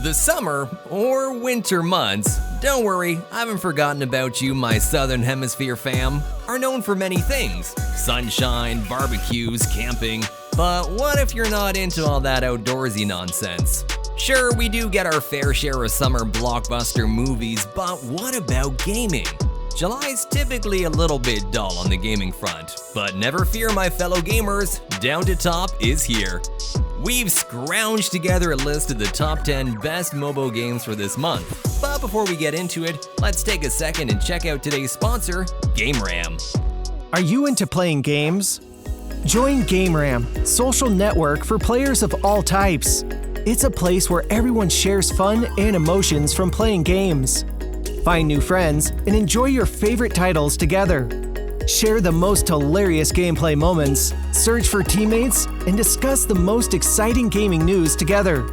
The summer or winter months, don't worry, I haven't forgotten about you, my Southern Hemisphere fam, are known for many things. Sunshine, barbecues, camping. But what if you're not into all that outdoorsy nonsense? Sure, we do get our fair share of summer blockbuster movies, but what about gaming? July's typically a little bit dull on the gaming front, but never fear my fellow gamers, Downtotop is here. We've scrounged together a list of the top 10 best mobile games for this month. But before we get into it, let's take a second and check out today's sponsor, Gameram. Are you into playing games? Join Gameram, social network for players of all types. It's a place where everyone shares fun and emotions from playing games. Find new friends and enjoy your favorite titles together. Share the most hilarious gameplay moments, search for teammates, and discuss the most exciting gaming news together.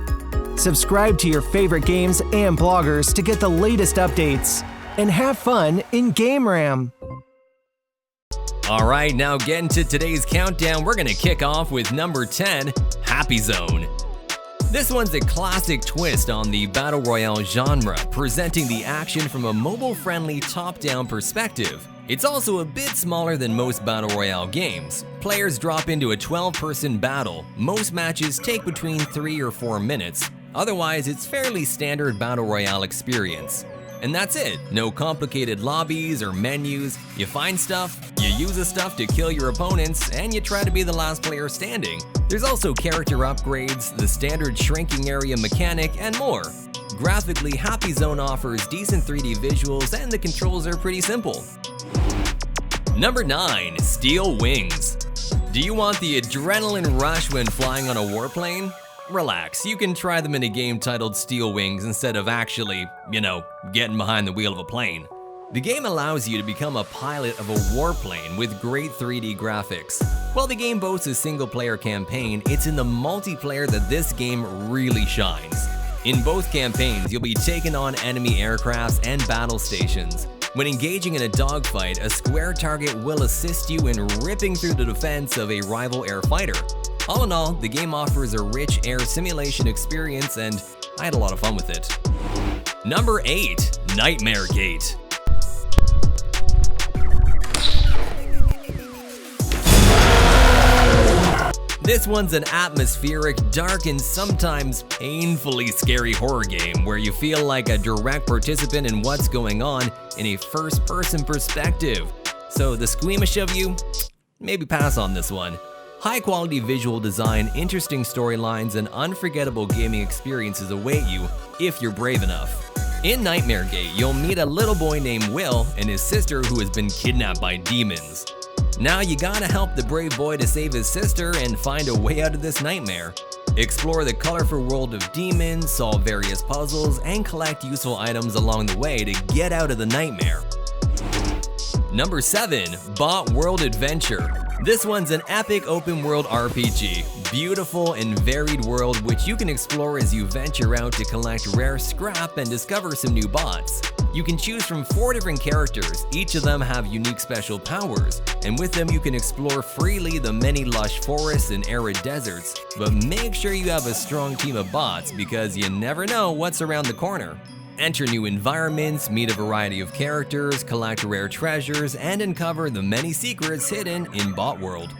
Subscribe to your favorite games and bloggers to get the latest updates. And have fun in Gameram. Alright, now getting to today's countdown, we're gonna kick off with number 10, Happy Zone. This one's a classic twist on the Battle Royale genre, presenting the action from a mobile-friendly top-down perspective. It's also a bit smaller than most Battle Royale games. Players drop into a 12-person battle. Most matches take between 3 or 4 minutes. Otherwise, it's fairly standard Battle Royale experience. And that's it. No complicated lobbies or menus. You find stuff, you use the stuff to kill your opponents, and you try to be the last player standing. There's also character upgrades, the standard shrinking area mechanic, and more. Graphically, Happy Zone offers decent 3D visuals, and the controls are pretty simple. Number 9, Steel Wings. Do you want the adrenaline rush when flying on a warplane? Relax, you can try them in a game titled Steel Wings instead of actually, getting behind the wheel of a plane. The game allows you to become a pilot of a warplane with great 3D graphics. While the game boasts a single-player campaign, it's in the multiplayer that this game really shines. In both campaigns, you'll be taking on enemy aircrafts and battle stations. When engaging in a dogfight, a square target will assist you in ripping through the defense of a rival air fighter. All in all, the game offers a rich air simulation experience, and I had a lot of fun with it. Number 8, Nightmare Gate. This one's an atmospheric, dark, and sometimes painfully scary horror game where you feel like a direct participant in what's going on in a first-person perspective. So the squeamish of you, maybe pass on this one. High-quality visual design, interesting storylines, and unforgettable gaming experiences await you if you're brave enough. In Nightmare Gate, you'll meet a little boy named Will and his sister who has been kidnapped by demons. Now you gotta help the brave boy to save his sister and find a way out of this nightmare. Explore the colorful world of demons, solve various puzzles, and collect useful items along the way to get out of the nightmare. Number 7, Botworld Adventure. This one's an epic open-world RPG, beautiful and varied world which you can explore as you venture out to collect rare scrap and discover some new bots. You can choose from 4 different characters, each of them have unique special powers, and with them you can explore freely the many lush forests and arid deserts, but make sure you have a strong team of bots because you never know what's around the corner. Enter new environments, meet a variety of characters, collect rare treasures, and uncover the many secrets hidden in Botworld.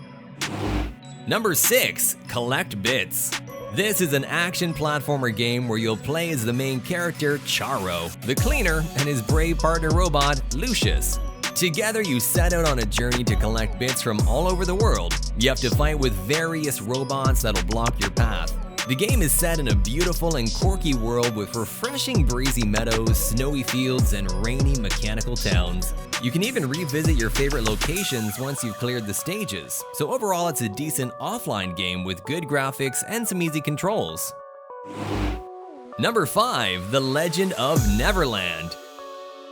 Number 6, Collect Bits. This is an action platformer game where you'll play as the main character, Charo, the cleaner, and his brave partner robot, Lucius. Together you set out on a journey to collect bits from all over the world. You have to fight with various robots that'll block your path. The game is set in a beautiful and quirky world with refreshing breezy meadows, snowy fields, and rainy mechanical towns. You can even revisit your favorite locations once you've cleared the stages, so overall it's a decent offline game with good graphics and some easy controls. Number 5, The Legend of Neverland.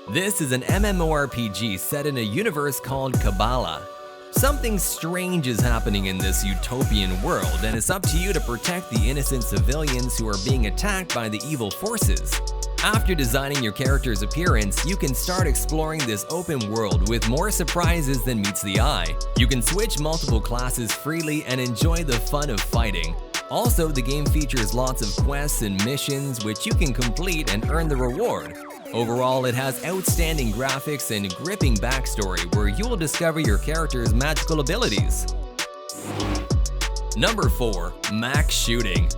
This is an MMORPG set in a universe called Kabbalah. Something strange is happening in this utopian world, and it's up to you to protect the innocent civilians who are being attacked by the evil forces. After designing your character's appearance, you can start exploring this open world with more surprises than meets the eye. You can switch multiple classes freely and enjoy the fun of fighting. Also, the game features lots of quests and missions which you can complete and earn the reward. Overall, it has outstanding graphics and gripping backstory where you will discover your character's magical abilities. Number 4. Max Shooting.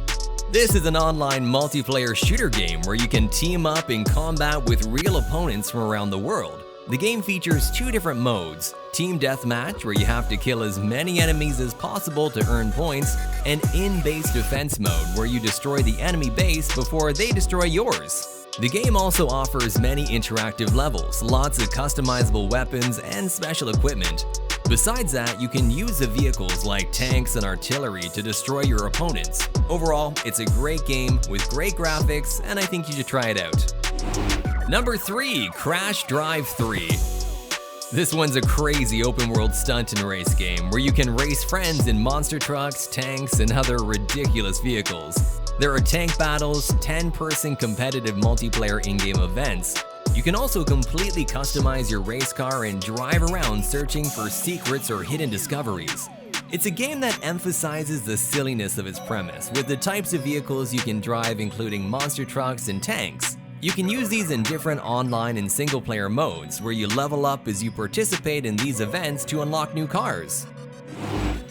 This is an online multiplayer shooter game where you can team up in combat with real opponents from around the world. The game features 2 different modes: Team Deathmatch, where you have to kill as many enemies as possible to earn points, and In-Base Defense mode, where you destroy the enemy base before they destroy yours. The game also offers many interactive levels, lots of customizable weapons, and special equipment. Besides that, you can use the vehicles like tanks and artillery to destroy your opponents. Overall, it's a great game with great graphics, and I think you should try it out. Number 3. Crash Drive 3. This one's a crazy open-world stunt and race game where you can race friends in monster trucks, tanks, and other ridiculous vehicles. There are tank battles, 10-person competitive multiplayer in-game events. You can also completely customize your race car and drive around searching for secrets or hidden discoveries. It's a game that emphasizes the silliness of its premise, with the types of vehicles you can drive including monster trucks and tanks. You can use these in different online and single-player modes, where you level up as you participate in these events to unlock new cars.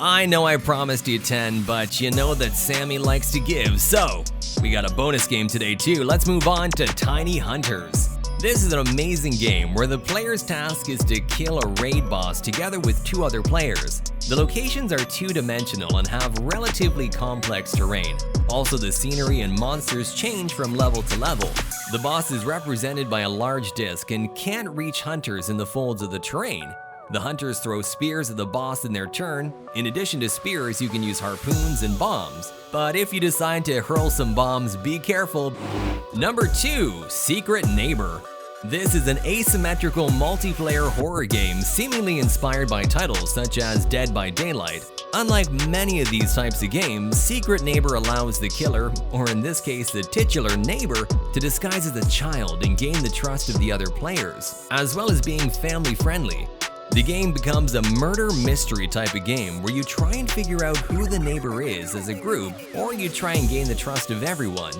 I know I promised you 10, but you know that Sammy likes to give, so we got a bonus game today too. Let's move on to Tiny Hunters. This is an amazing game where the player's task is to kill a raid boss together with 2 other players. The locations are 2-dimensional and have relatively complex terrain. Also, the scenery and monsters change from level to level. The boss is represented by a large disc and can't reach hunters in the folds of the terrain. The hunters throw spears at the boss in their turn. In addition to spears, you can use harpoons and bombs. But if you decide to hurl some bombs, be careful. Number 2. Secret Neighbor. This is an asymmetrical multiplayer horror game seemingly inspired by titles such as Dead by Daylight. Unlike many of these types of games, Secret Neighbor allows the killer, or in this case the titular neighbor, to disguise as a child and gain the trust of the other players, as well as being family friendly. The game becomes a murder mystery type of game where you try and figure out who the neighbor is as a group, or you try and gain the trust of everyone.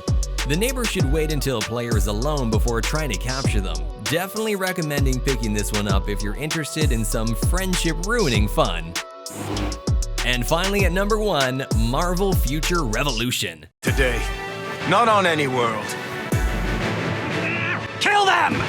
The neighbor should wait until a player is alone before trying to capture them. Definitely recommending picking this one up if you're interested in some friendship-ruining fun. And finally at number 1, Marvel Future Revolution. Today, not on any world. Kill them!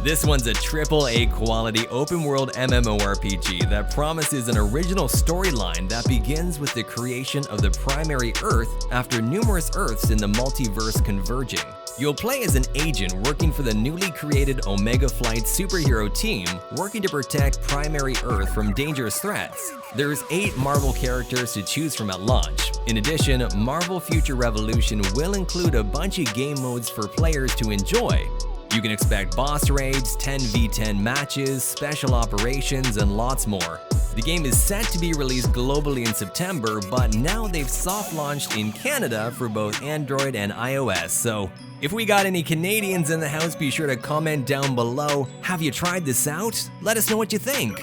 This one's a AAA quality open-world MMORPG that promises an original storyline that begins with the creation of the primary Earth after numerous Earths in the multiverse converging. You'll play as an agent working for the newly created Omega Flight superhero team, working to protect primary Earth from dangerous threats. There's 8 Marvel characters to choose from at launch. In addition, Marvel Future Revolution will include a bunch of game modes for players to enjoy. You can expect boss raids, 10v10 matches, special operations, and lots more. The game is set to be released globally in September, but now they've soft launched in Canada for both Android and iOS, so if we got any Canadians in the house, be sure to comment down below. Have you tried this out? Let us know what you think.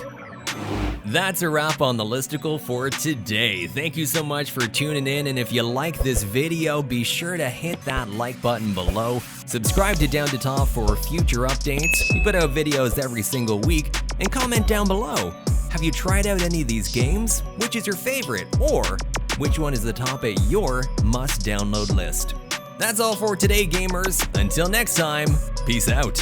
That's a wrap on the listicle for today. Thank you so much for tuning in, and if you like this video, be sure to hit that like button below. Subscribe to Down to Top for future updates. We put out videos every single week, and comment down below. Have you tried out any of these games? Which is your favorite? Or which one is the top at your must-download list? That's all for today, gamers. Until next time, peace out.